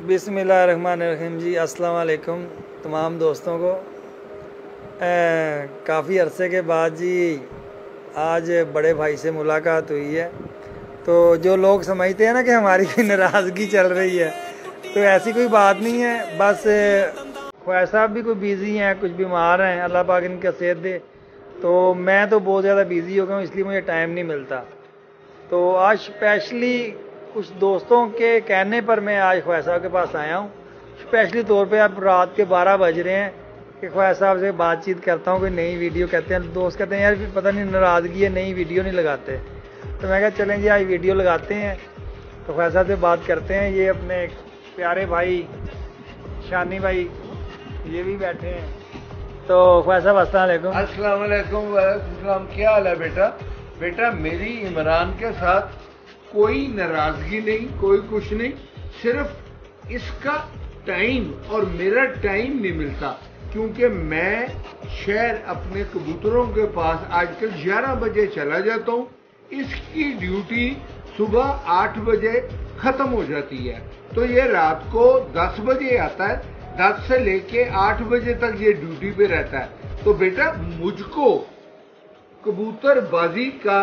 बिस्मिल्लाहिर्रहमानिर्रहीम जी, अस्सलाम वालेकुम तमाम दोस्तों को। काफ़ी अरसे के बाद जी आज बड़े भाई से मुलाकात हुई है। तो जो लोग समझते हैं ना कि हमारी कोई नाराज़गी चल रही है, तो ऐसी कोई बात नहीं है। बस ख्वाजा साहब भी कोई बिज़ी हैं, कुछ बीमार हैं, अल्लाह पाक इनका सेहत दे। तो मैं तो बहुत ज़्यादा बिज़ी हो गया हूँ, इसलिए मुझे टाइम नहीं मिलता। तो आज स्पेशली कुछ दोस्तों के कहने पर मैं आज ख्वाजा साहब के पास आया हूँ। स्पेशली तौर पे अब रात के 12 बज रहे हैं कि ख्वाजा साहब से बातचीत करता हूँ, कोई नई वीडियो। कहते हैं दोस्त, कहते हैं यार पता नहीं नाराज़गी है, नई वीडियो नहीं लगाते। तो मैं कहा चलें जी आज वीडियो लगाते हैं। तो ख्वाजा साहब से बात करते हैं। ये अपने प्यारे भाई शानी भाई ये भी बैठे हैं। तो ख्वाजा साहब अस्सलाम वालेकुम। अस्सलाम। क्या हाल है बेटा? बेटा मेरी इमरान के साथ कोई नाराजगी नहीं, कोई कुछ नहीं, सिर्फ इसका टाइम और मेरा टाइम नहीं मिलता, क्योंकि मैं शहर अपने कबूतरों के पास आजकल 11 बजे चला जाता हूँ। इसकी ड्यूटी सुबह 8 बजे खत्म हो जाती है, तो ये रात को 10 बजे आता है। 10 से लेके 8 बजे तक ये ड्यूटी पे रहता है। तो बेटा मुझको कबूतरबाजी का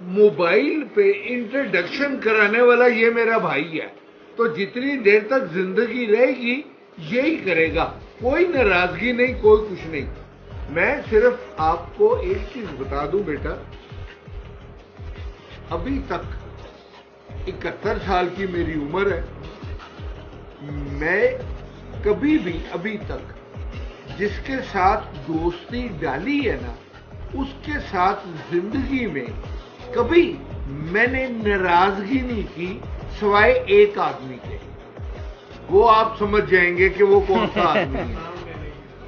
मोबाइल पे इंट्रोडक्शन कराने वाला ये मेरा भाई है। तो जितनी देर तक जिंदगी रहेगी यही करेगा, कोई नाराजगी नहीं, कोई कुछ नहीं। मैं सिर्फ आपको एक चीज बता दूं बेटा, अभी तक 71 साल की मेरी उम्र है, मैं कभी भी अभी तक जिसके साथ दोस्ती डाली है ना, उसके साथ जिंदगी में कभी मैंने नाराजगी नहीं की, सिवाय एक आदमी के। वो आप समझ जाएंगे कि वो कौन सा आदमी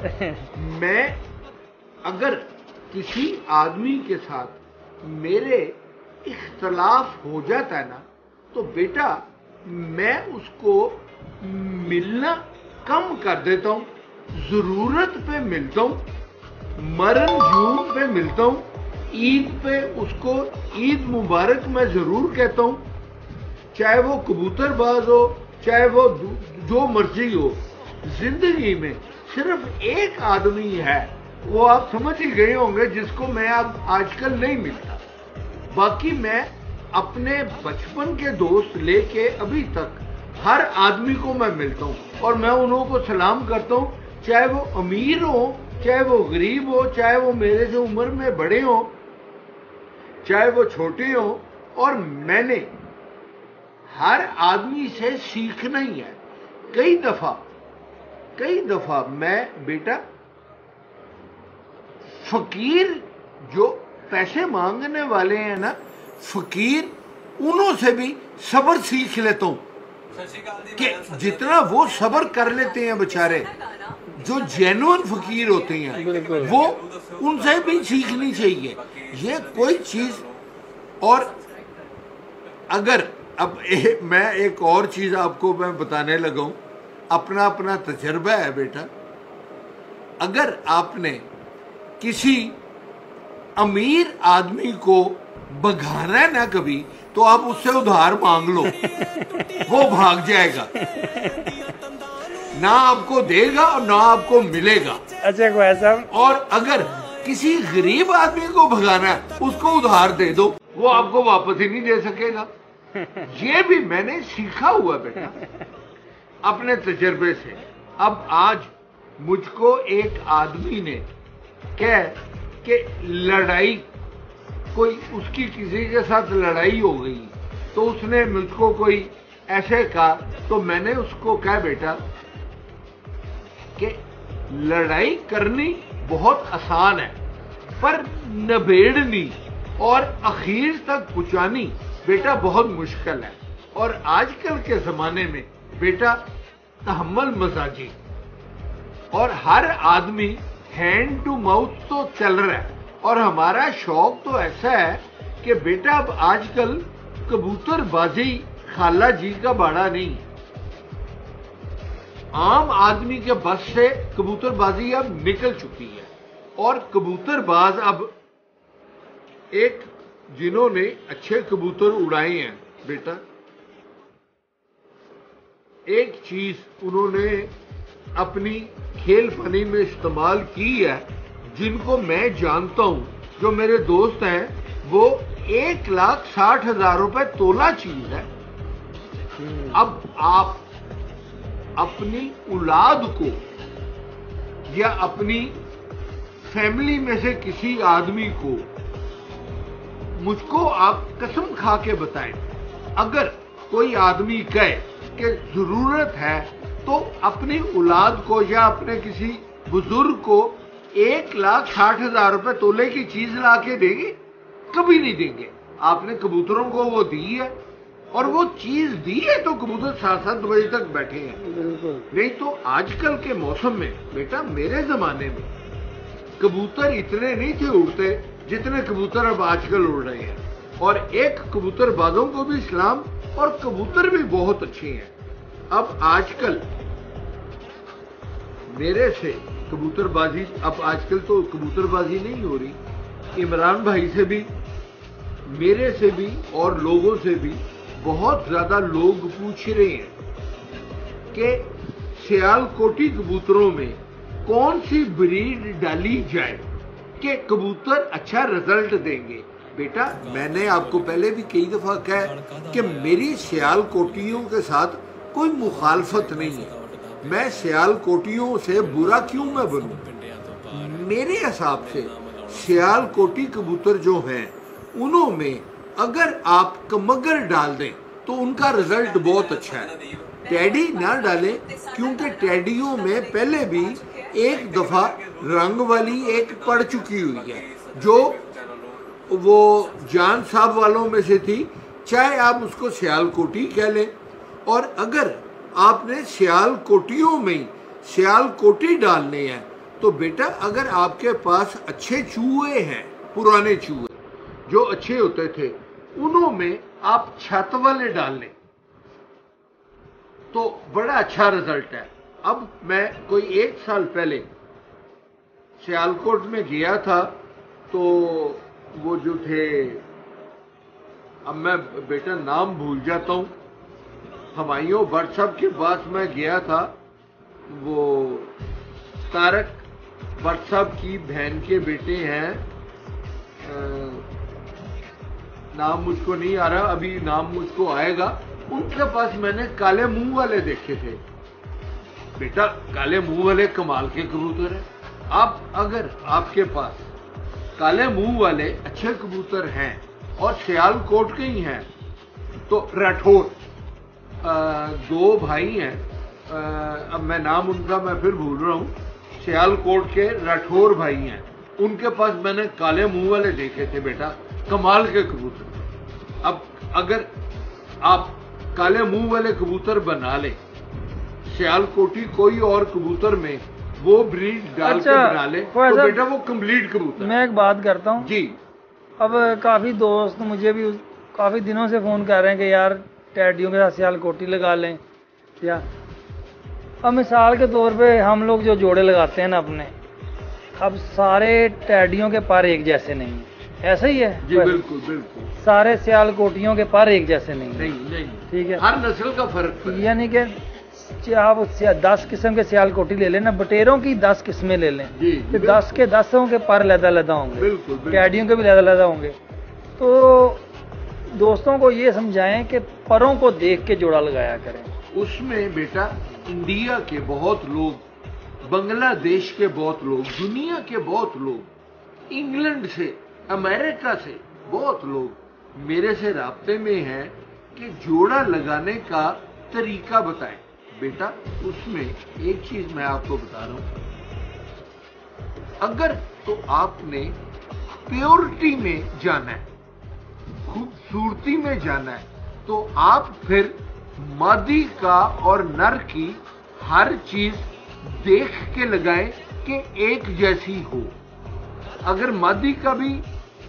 है। मैं अगर किसी आदमी के साथ मेरे इख्तलाफ हो जाता है ना, तो बेटा मैं उसको मिलना कम कर देता हूं, जरूरत पे मिलता हूं, मरण जून पे मिलता हूं, ईद पे उसको ईद मुबारक मैं जरूर कहता हूं, चाहे वो कबूतरबाज हो, चाहे वो जो मर्जी हो। जिंदगी में सिर्फ एक आदमी है, वो आप समझ ही गए होंगे, जिसको मैं अब आजकल नहीं मिलता। बाकी मैं अपने बचपन के दोस्त लेके अभी तक हर आदमी को मैं मिलता हूं और मैं उन्हों को सलाम करता हूं, चाहे वो अमीर हो, चाहे वो गरीब हो, चाहे वो मेरे से उम्र में बड़े हो, चाहे वो छोटे हो। और मैंने हर आदमी से सीखना ही है। कई दफा मैं बेटा फकीर जो पैसे मांगने वाले हैं ना, फकीर उन्हों से भी सब्र सीख लेता हूं कि जितना वो सब्र कर लेते हैं बेचारे, जो जेन्युइन फकीर होते हैं, वो उनसे भी सीखनी चाहिए ये कोई चीज। और अगर अब मैं एक और चीज आपको मैं बताने लगा हूं, अपना अपना तजर्बा है बेटा। अगर आपने किसी अमीर आदमी को भगाना है ना कभी, तो आप उससे उधार मांग लो, वो भाग जाएगा, ना आपको देगा और ना आपको मिलेगा। अच्छा ख्वाजा। और अगर किसी गरीब आदमी को भगाना है, उसको उधार दे दो, वो आपको वापस ही नहीं दे सकेगा। ये भी मैंने सीखा हुआ बेटा अपने तजर्बे से। अब आज मुझको एक आदमी ने कह कि लड़ाई, कोई उसकी किसी के साथ लड़ाई हो गई, तो उसने मुझको कोई ऐसे कहा, तो मैंने उसको कहा बेटा कि लड़ाई करनी बहुत आसान है, पर नबेड़नी और आखिर तक पहुंचानी बेटा बहुत मुश्किल है। और आजकल के जमाने में बेटा तहम्मुल मजाजी और हर आदमी हैंड टू माउथ तो चल रहा है। और हमारा शौक तो ऐसा है कि बेटा अब आजकल कबूतरबाजी खाला जी का बाड़ा नहीं, आम आदमी के बस से कबूतरबाजी अब निकल चुकी है। और कबूतरबाज अब एक जिन्होंने अच्छे कबूतर उड़ाए हैं बेटा, एक चीज उन्होंने अपनी खेल फनी में इस्तेमाल की है, जिनको मैं जानता हूं, जो मेरे दोस्त हैं, वो 1,60,000 रुपए तोला चीज है। अब आप अपनी औलाद को या अपनी फैमिली में से किसी आदमी को, मुझको आप कसम खा के बताएं, अगर कोई आदमी कहे कि जरूरत है तो अपनी औलाद को या अपने किसी बुजुर्ग को 1,60,000 रुपए तोले की चीज ला के देंगे? कभी नहीं देंगे। आपने कबूतरों को वो दी है, और वो चीज दी है तो कबूतर 7-7 बजे तक बैठे हैं। नहीं तो आजकल के मौसम में बेटा, मेरे जमाने में कबूतर इतने नहीं थे उड़ते जितने कबूतर अब आजकल उड़ रहे हैं। और एक कबूतरबाजों को भी सलाम, और कबूतर भी बहुत अच्छे हैं। अब आजकल मेरे से कबूतरबाजी, अब आजकल तो कबूतरबाजी नहीं हो रही। इमरान भाई से भी, मेरे से भी और लोगों से भी बहुत ज्यादा लोग पूछ रहे हैं कि सियालकोटी कबूतरों में कौन सी ब्रीड डाली जाए कि कबूतर अच्छा रिजल्ट देंगे। बेटा, मैंने आपको पहले भी कई दफा कहा कि मेरी सियालकोटियों के साथ कोई मुखालफत नहीं है। मैं सियालकोटियों से बुरा क्यों मैं बनूं? मेरे हिसाब से सियालकोटी कबूतर जो हैं, उनमें अगर आप कमगर डाल दें तो उनका रिजल्ट बहुत अच्छा है। टैडी ना डालें, क्योंकि टैडियों में पहले भी एक दफा रंग वाली एक पड़ चुकी हुई है, जो वो जान साहब वालों में से थी। चाहे आप उसको सियालकोटी कह लें, और अगर आपने सियालकोटियों में सियालकोटी डालने हैं तो बेटा, अगर आपके पास अच्छे चूहे हैं, पुराने चूहे जो अच्छे होते थे, उनमें आप छत वाले डाल लें तो बड़ा अच्छा रिजल्ट है। अब मैं कोई 1 साल पहले सियालकोट में गया था, तो वो जो थे, अब मैं बेटा नाम भूल जाता हूं, हमायूं भट्ट साहब के पास मैं गया था। वो तारक भट्ट साहब की बहन के बेटे हैं, नाम मुझको नहीं आ रहा, अभी नाम मुझको आएगा। उनके पास मैंने काले मुंह वाले देखे थे। बेटा, काले मुंह वाले कमाल के कबूतर हैं। आप अगर आपके पास काले मुंह वाले अच्छे कबूतर हैं और सियालकोट के ही हैं, तो राठौर 2 भाई हैं, अब मैं नाम उनका मैं फिर भूल रहा हूं, सियालकोट के राठौर भाई हैं। उनके पास मैंने काले मुंह वाले देखे थे बेटा, कमाल के कबूतर। अब अगर आप काले मुंह वाले कबूतर बना ले, सियालकोटी कोई और कबूतर में वो ब्रीड डाल के बना ले, तो बेटा वो कंप्लीट कबूतर। मैं एक बात करता हूँ जी। अब काफी दोस्त मुझे भी काफी दिनों से फोन कर रहे हैं कि यार टैडियों के साथ सियालकोटी लगा लें, या अब मिसाल के तौर पे हम लोग जो जोड़े लगाते हैं ना अपने, अब सारे टैडियों के पर एक जैसे नहीं है, ऐसा ही है जी? बिल्कुल बिल्कुल। सारे सियालकोटियों के पर एक जैसे नहीं, ठीक है, हर नस्ल का फर्क है। यानी कि आप 10 किस्म के सियालकोटी ले लें ना, बटेरों की 10 किस्में ले लें, तो 10 के 10 के पर लदा होंगे, बिल्कुल। टैडियों के भी लदा होंगे। तो दोस्तों को ये समझाएं कि परों को देख के जोड़ा लगाया करें। उसमें बेटा इंडिया के बहुत लोग, बांग्लादेश के बहुत लोग, दुनिया के बहुत लोग, इंग्लैंड से, अमेरिका से बहुत लोग मेरे से राब्ते में हैं कि जोड़ा लगाने का तरीका बताएं। बेटा, उसमें एक चीज मैं आपको बता रहा हूं, अगर तो आपने प्योरिटी में जाना है, खूबसूरती में जाना है, तो आप फिर मादी का और नर की हर चीज देख के लगाएं कि एक जैसी हो। अगर मादी का भी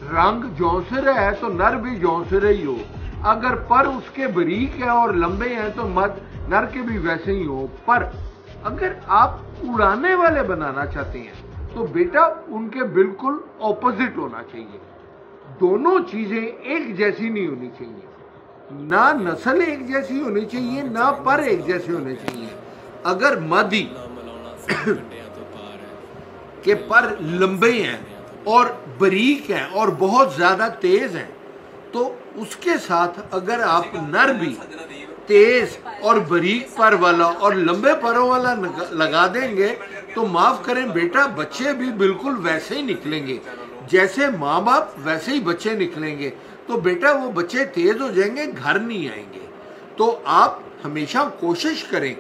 रंग जौंसरा है तो नर भी जौंसरा ही हो। अगर पर उसके बारीक है और लंबे हैं तो नर के भी वैसे ही हो। पर अगर आप उड़ाने वाले बनाना चाहते हैं तो बेटा उनके बिल्कुल ऑपोजिट होना चाहिए। दोनों चीजें एक जैसी नहीं होनी चाहिए। ना नस्ल एक जैसी होनी चाहिए, ना पर एक जैसे होने चाहिए। अगर मादी के पर लंबे हैं और बारीक हैं और बहुत ज़्यादा तेज़ हैं, तो उसके साथ अगर आप नर भी तेज़ और बारीक पर वाला और लंबे परों वाला लगा देंगे तो माफ़ करें बेटा, बच्चे भी बिल्कुल वैसे ही निकलेंगे। जैसे माँ बाप वैसे ही बच्चे निकलेंगे। तो बेटा वो बच्चे तेज़ हो जाएंगे, घर नहीं आएंगे। तो आप हमेशा कोशिश करें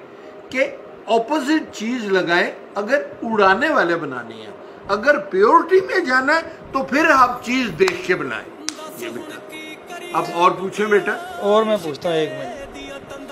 कि ऑपोजिट चीज़ लगाएं अगर उड़ाने वाले बनाने हैं। अगर प्योरिटी में जाना है तो फिर आप चीज़ देख के बनाएं। ये बेटा, अब और पूछें बेटा। और मैं पूछता हूँ, 1 मिनट।